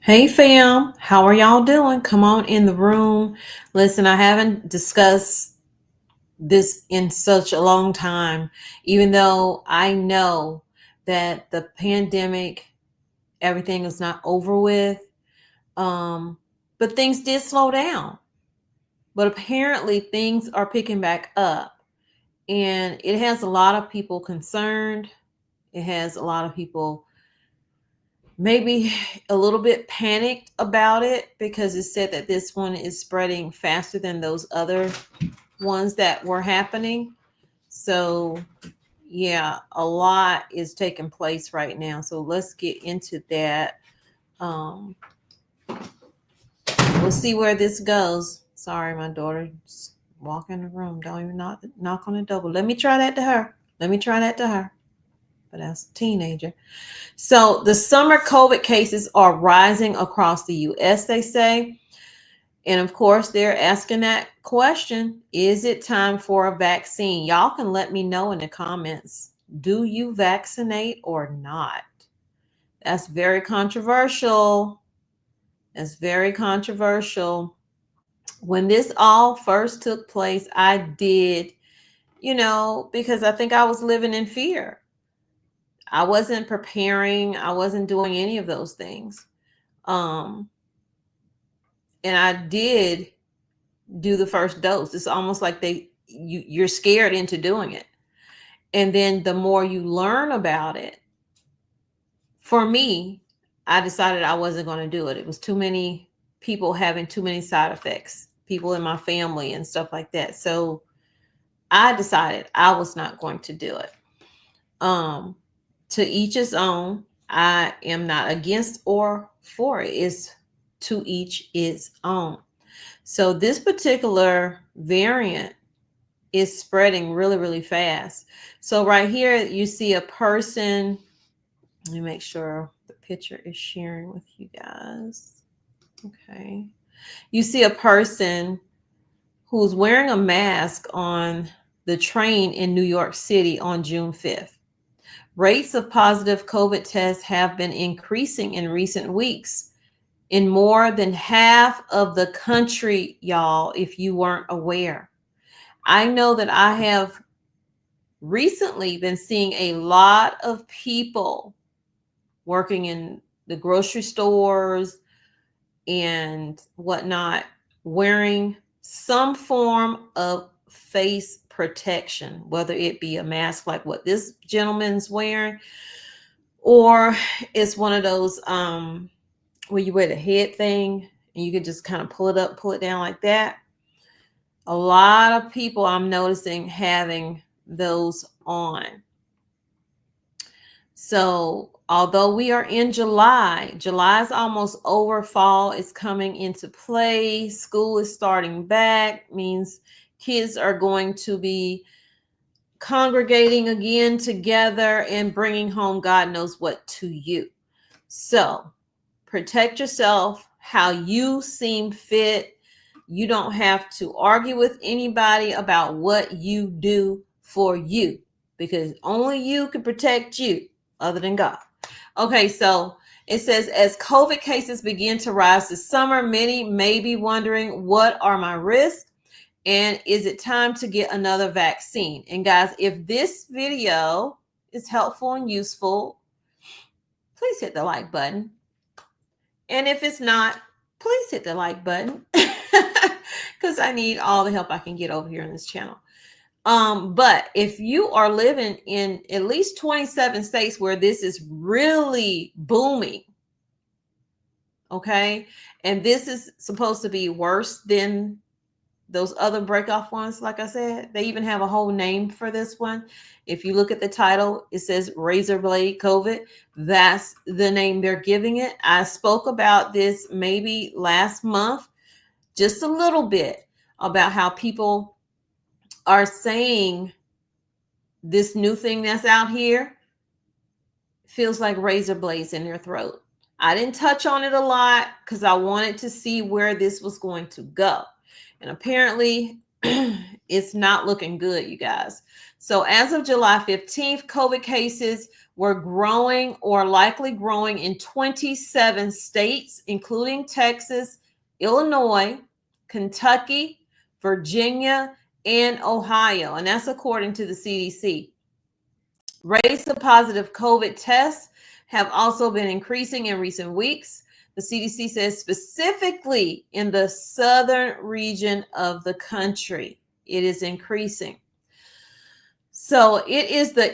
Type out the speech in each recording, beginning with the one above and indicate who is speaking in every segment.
Speaker 1: Hey fam, how are y'all doing? Come on in the room. Listen, I haven't discussed this in such a long time, even though I know that the pandemic, everything is not over with. Um, but things did slow down. But apparently things are picking back up. And it has a lot of people concerned. It has a lot of people maybe a little bit panicked about it because it said that this one is spreading faster than those other ones that were happening. So, yeah, a lot is taking place right now. So, let's get into that. Um, we'll see where this goes. Sorry, my daughter just walk in the room. Don't even knock on the door. Let me try that to her. Let me try that to her. But as a teenager. So the summer COVID cases are rising across the US, they say. And of course, they're asking that question, is it time for a vaccine? Y'all can let me know in the comments. Do you vaccinate or not? That's very controversial. That's very controversial. When this all first took place, I did, because I think I was living in fear. I wasn't preparing, I wasn't doing any of those things. Um, and I did do the first dose. It's almost like you're scared into doing it. And then the more you learn about it, for me, I decided I wasn't going to do it. It was too many people having too many side effects, people in my family and stuff like that. So I decided I was not going to do it. Um, to each his own. I am not against or for it. It's to each its own. So this particular variant is spreading really, really fast. So right here, you see a person. Let me make sure the picture is sharing with you guys. Okay. You see a person who's wearing a mask on the train in New York City on June 5th. Rates of positive COVID tests have been increasing in recent weeks in more than half of the country, y'all, if you weren't aware. I know that I have recently been seeing a lot of people working in the grocery stores and whatnot wearing some form of face protection, whether it be a mask like what this gentleman's wearing, or it's one of those where you wear the head thing and you can just kind of pull it up, pull it down like that. A lot of people I'm noticing having those on. So, although we are in July, July is almost over, fall is coming into play, school is starting back, means kids are going to be congregating again together and bringing home God knows what to you. So, protect yourself how you seem fit. You don't have to argue with anybody about what you do for you because only you can protect you other than God. Okay, so it says as COVID cases begin to rise this summer, many may be wondering, what are my risks? And is it time to get another vaccine? And guys, if this video is helpful and useful, please hit the like button. And if it's not, please hit the like button because I need all the help I can get over here on this channel. But if you are living in at least 27 states where this is really booming, okay, and this is supposed to be worse than those other breakoff ones, like I said, they even have a whole name for this one. If you look at the title, it says Razor Blade COVID. That's the name they're giving it. I spoke about this maybe last month, just a little bit, about how people are saying this new thing that's out here feels like razor blades in their throat. I didn't touch on it a lot because I wanted to see where this was going to go. And apparently, It's not looking good, you guys. So as of July 15th, COVID cases were growing or likely growing in 27 states, including Texas, Illinois, Kentucky, Virginia, and Ohio. And that's according to the CDC. Rates of positive COVID tests have also been increasing in recent weeks. The CDC says specifically in the southern region of the country, it is increasing. So it is the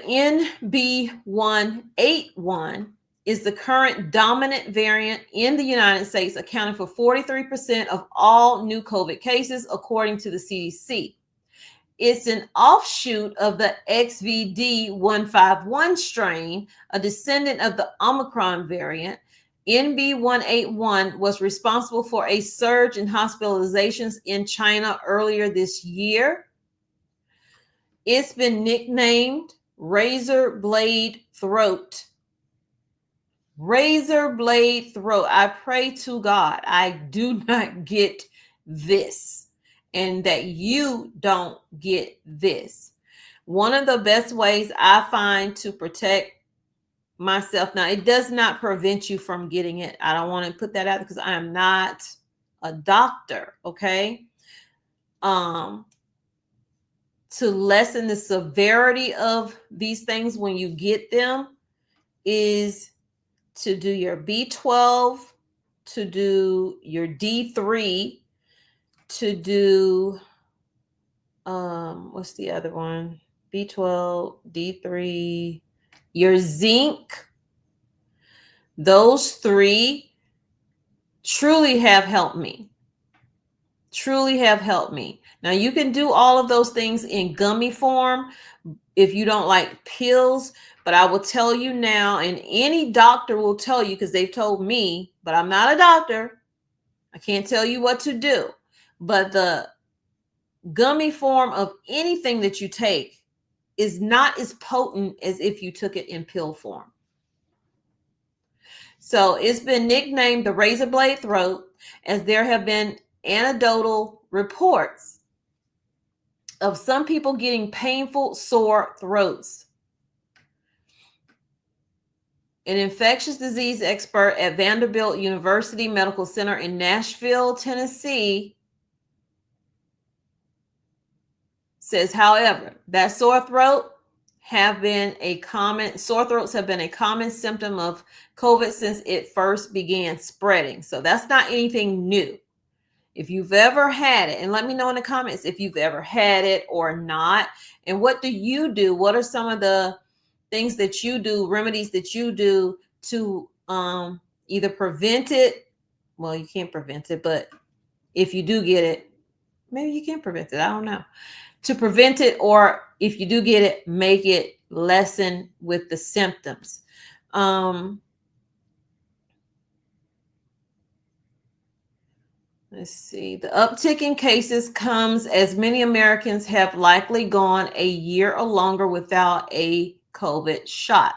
Speaker 1: NB181 is the current dominant variant in the United States, accounting for 43% of all new COVID cases, according to the CDC. It's an offshoot of the XVD151 strain, a descendant of the Omicron variant. NB181 was responsible for a surge in hospitalizations in China earlier this year. It's been nicknamed razor blade throat. Razor blade throat. I pray to God I do not get this, and that you don't get this. One of the best ways I find to protect myself, now it does not prevent you from getting it. I don't want to put that out because I am not a doctor, okay? To lessen the severity of these things when you get them is to do your B12, to do your D3, to do what's the other one? B12, D3, your zinc. Those three truly have helped me. Truly have helped me. Now you can do all of those things in gummy form if you don't like pills, but I will tell you now, and any doctor will tell you because they've told me, but I'm not a doctor. I can't tell you what to do, but the gummy form of anything that you take is not as potent as if you took it in pill form. So it's been nicknamed the razor blade throat, as there have been anecdotal reports of some people getting painful sore throats. An infectious disease expert at Vanderbilt University Medical Center in Nashville, Tennessee, says, however, that sore throats have been a common symptom of COVID since it first began spreading. So that's not anything new. If you've ever had it, and let me know in the comments if you've ever had it or not. And what do you do? What are some of the things that you do, remedies that you do to either prevent it? Well, you can't prevent it, but if you do get it, maybe you can prevent it. I don't know. To prevent it, or if you do get it, make it lessen with the symptoms. Let's see. The uptick in cases comes as many Americans have likely gone a year or longer without a COVID shot.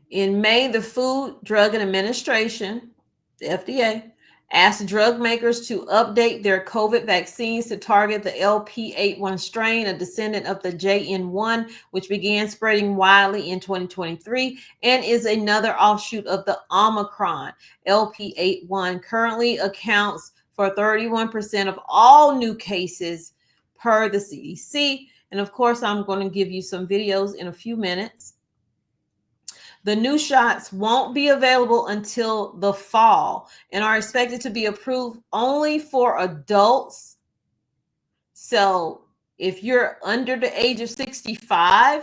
Speaker 1: In May, the Food, Drug and Administration, the FDA, asked drug makers to update their COVID vaccines to target the LP81 strain, a descendant of the JN1, which began spreading widely in 2023 and is another offshoot of the Omicron. LP81 currently accounts for 31% of all new cases per the CDC. And of course, I'm going to give you some videos in a few minutes. The new shots won't be available until the fall and are expected to be approved only for adults. So if you're under the age of 65,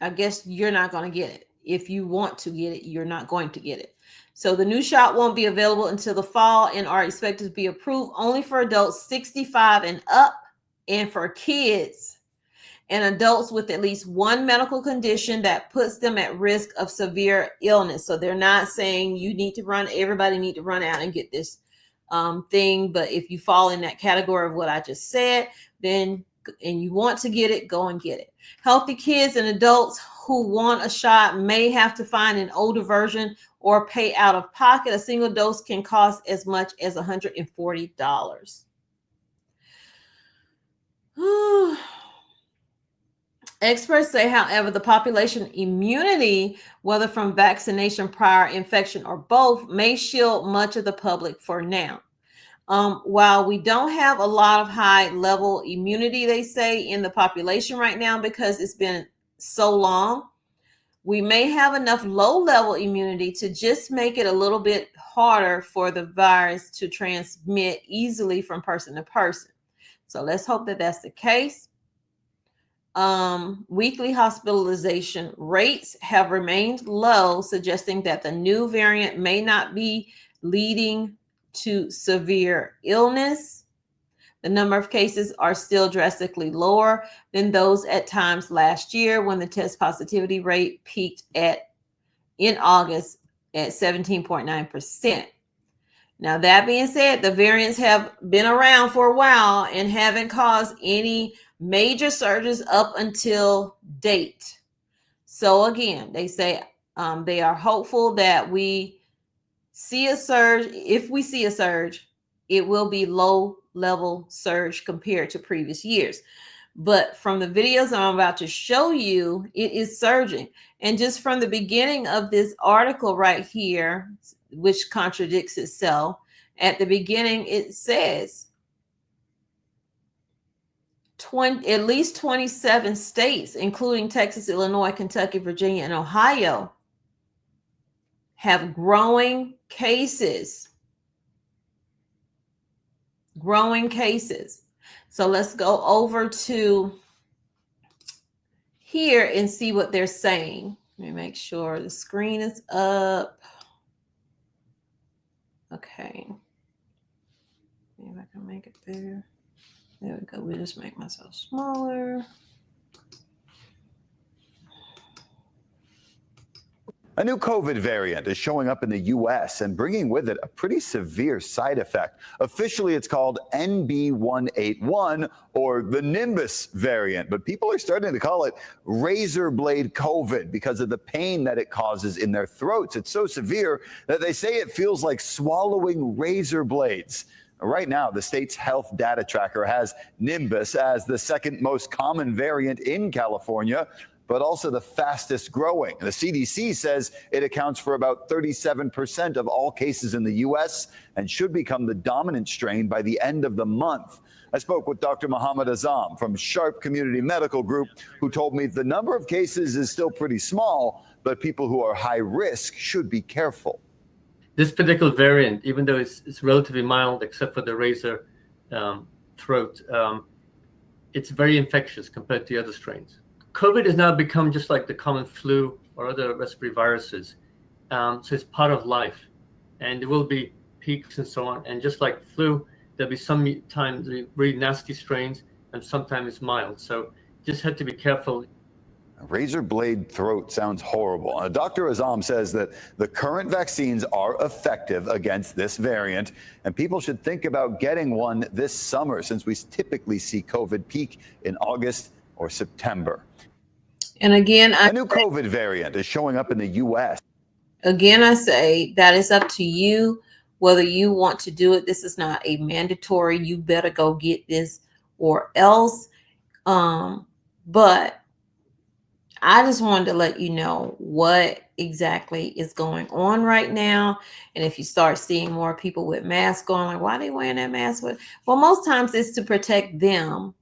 Speaker 1: I guess you're not going to get it. If you want to get it, you're not going to get it. So the new shot won't be available until the fall and are expected to be approved only for adults 65 and up, and for kids and adults with at least one medical condition that puts them at risk of severe illness. So they're not saying you need to run, everybody need to run out and get this thing. But if you fall in that category of what I just said, then, and you want to get it, go and get it. Healthy kids and adults who want a shot may have to find an older version or pay out of pocket. A single dose can cost as much as $140. Experts say, however, the population immunity, whether from vaccination, prior infection, or both, may shield much of the public for now. While we don't have a lot of high level immunity, they say, in the population right now because it's been so long, we may have enough low level immunity to just make it a little bit harder for the virus to transmit easily from person to person. So let's hope that that's the case. Weekly hospitalization rates have remained low, suggesting that the new variant may not be leading to severe illness. The number of cases are still drastically lower than those at times last year when the test positivity rate peaked in August at 17.9%. Now, that being said, the variants have been around for a while and haven't caused any major surges up until date. So again, they say they are hopeful that we see a surge. If we see a surge, it will be low level surge compared to previous years. But from the videos I'm about to show you, it is surging. And just from the beginning of this article right here, which contradicts itself, at the beginning it says at least 27 states, including Texas, Illinois, Kentucky, Virginia, and Ohio, have growing cases. Growing cases. So let's go over to here and see what they're saying. Let me make sure the screen is up. Okay. See if I can make it bigger. There we go. We'll just make myself smaller.
Speaker 2: A new COVID variant is showing up in the U.S. and bringing with it a pretty severe side effect. Officially, it's called NB181, or the Nimbus variant, but people are starting to call it razor blade COVID because of the pain that it causes in their throats. It's so severe that they say it feels like swallowing razor blades. Right now, the state's health data tracker has Nimbus as the second most common variant in California, but also the fastest growing. The CDC says it accounts for about 37% of all cases in the U.S. and should become the dominant strain by the end of the month. I spoke with Dr. Mohammed Azam from Sharp Community Medical Group, who told me the number of cases is still pretty small, but people who are high risk should be careful.
Speaker 3: This particular variant, even though it's relatively mild, except for the razor throat, it's very infectious compared to the other strains. COVID has now become just like the common flu or other respiratory viruses. So it's part of life, and there will be peaks and so on. And just like flu, there'll be sometimes really nasty strains and sometimes mild. So just have to be careful.
Speaker 2: Razor blade throat sounds horrible. Dr. Azam says that the current vaccines are effective against this variant, and people should think about getting one this summer since we typically see COVID peak in August or September.
Speaker 1: And again,
Speaker 2: a new COVID variant is showing up in the U.S.
Speaker 1: Again, I say that is up to you whether you want to do it. This is not a mandatory, you better go get this or else. But I just wanted to let you know what exactly is going on right now. And if you start seeing more people with masks on, like, why are they wearing that mask? Well, most times it's to protect them.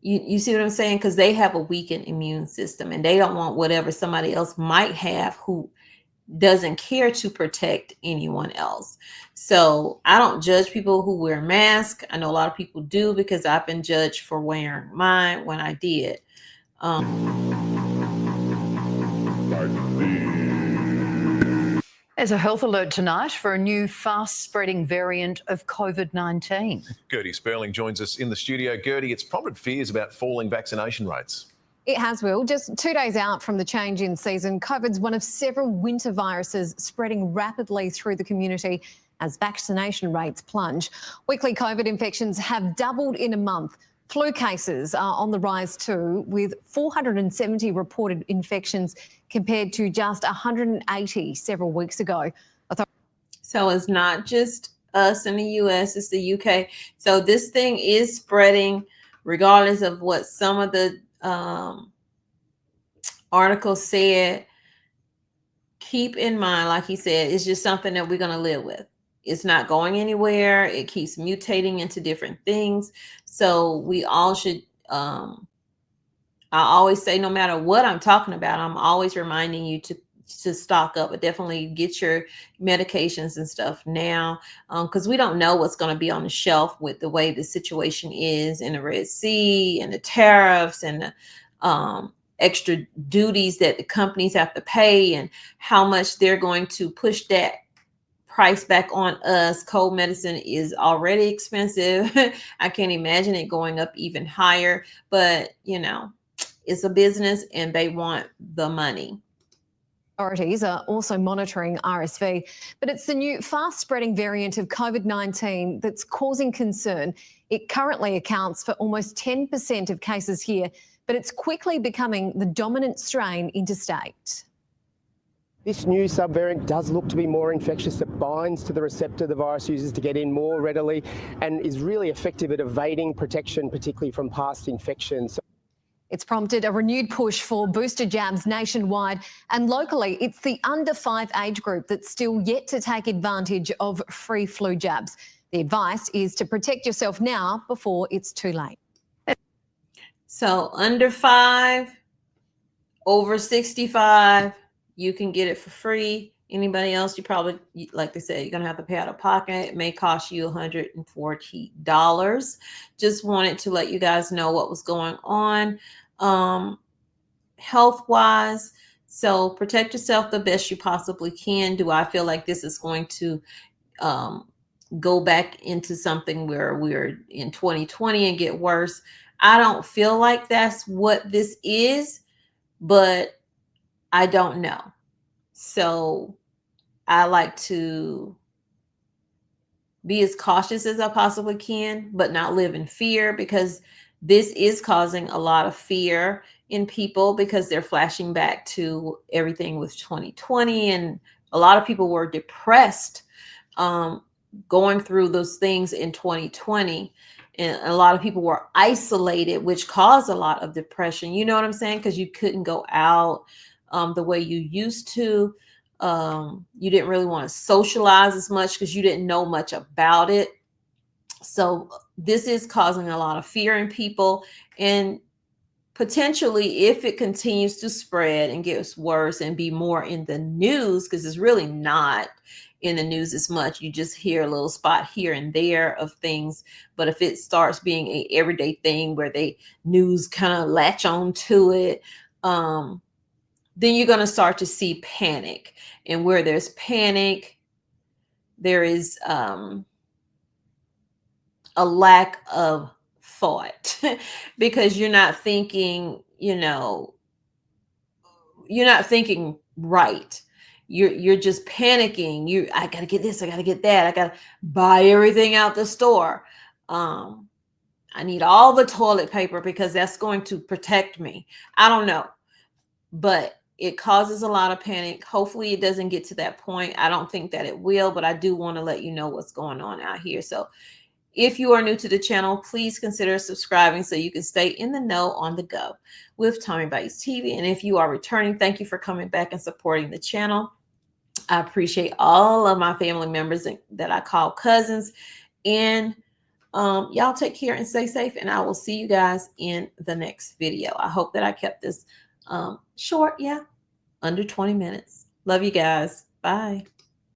Speaker 1: You see what I'm saying? Because they have a weakened immune system and they don't want whatever somebody else might have who doesn't care to protect anyone else. So I don't judge people who wear masks. I know a lot of people do because I've been judged for wearing mine when I did.
Speaker 4: There's a health alert tonight for a new fast-spreading variant of COVID-19.
Speaker 5: Gertie Sperling joins us in the studio. Gertie, it's prompted fears about falling vaccination rates.
Speaker 6: It has, Will. Just 2 days out from the change in season, COVID's one of several winter viruses spreading rapidly through the community as vaccination rates plunge. Weekly COVID infections have doubled in a month, Flu cases are on the rise too, with 470 reported infections compared to just 180 several weeks ago.
Speaker 1: So it's not just us in the US, it's the UK. So this thing is spreading regardless of what some of the articles said. Keep in mind, like he said, it's just something that we're going to live with. It's not going anywhere. It keeps mutating into different things. So we all should, I always say, no matter what I'm talking about, I'm always reminding you to stock up, but definitely get your medications and stuff now, because we don't know what's going to be on the shelf with the way the situation is in the Red Sea and the tariffs and the extra duties that the companies have to pay and how much they're going to push that price back on us. Cold medicine is already expensive. I can't imagine it going up even higher, but you know, it's a business and they want the money.
Speaker 6: Authorities are also monitoring RSV, but it's the new fast-spreading variant of COVID-19 that's causing concern. It currently accounts for almost 10% of cases here, but it's quickly becoming the dominant strain interstate.
Speaker 7: This new subvariant does look to be more infectious. It binds to the receptor the virus uses to get in more readily and is really effective at evading protection, particularly from past infections.
Speaker 6: It's prompted a renewed push for booster jabs nationwide, and locally it's the under 5 age group that's still yet to take advantage of free flu jabs. The advice is to protect yourself now before it's too late.
Speaker 1: So under 5, over 65, you can get it for free. Anybody else, you probably, like they said, you're going to have to pay out of pocket. It may cost you $140. Just wanted to let you guys know what was going on health-wise. So protect yourself the best you possibly can. Do I feel like this is going to go back into something where we're in 2020 and get worse? I don't feel like that's what this is, but I don't know. So I like to be as cautious as I possibly can, but not live in fear, because this is causing a lot of fear in people because they're flashing back to everything with 2020. And a lot of people were depressed going through those things in 2020. And a lot of people were isolated, which caused a lot of depression. You know what I'm saying? Because you couldn't go out the way you used to. You didn't really want to socialize as much because you didn't know much about it. So this is causing a lot of fear in people, and potentially if it continues to spread and gets worse and be more in the news, because it's really not in the news as much. You just hear a little spot here and there of things. But if it starts being a everyday thing where they news kind of latch on to it, then you're going to start to see panic. And where there's panic, there is a lack of thought because you're not thinking, you know, you're not thinking right. You're just panicking. I got to get this, I got to get that. I got to buy everything out the store. I need all the toilet paper because that's going to protect me. I don't know, but it causes a lot of panic. Hopefully it doesn't get to that point. I don't think that it will, but I do want to let you know what's going on out here. So if you are new to the channel, please consider subscribing so you can stay in the know on the go with Tommy Bites TV. And if you are returning, thank you for coming back and supporting the channel. I appreciate all of my family members that I call cousins. And y'all take care and stay safe. And I will see you guys in the next video. I hope that I kept this short, under 20 minutes. Love you guys. Bye.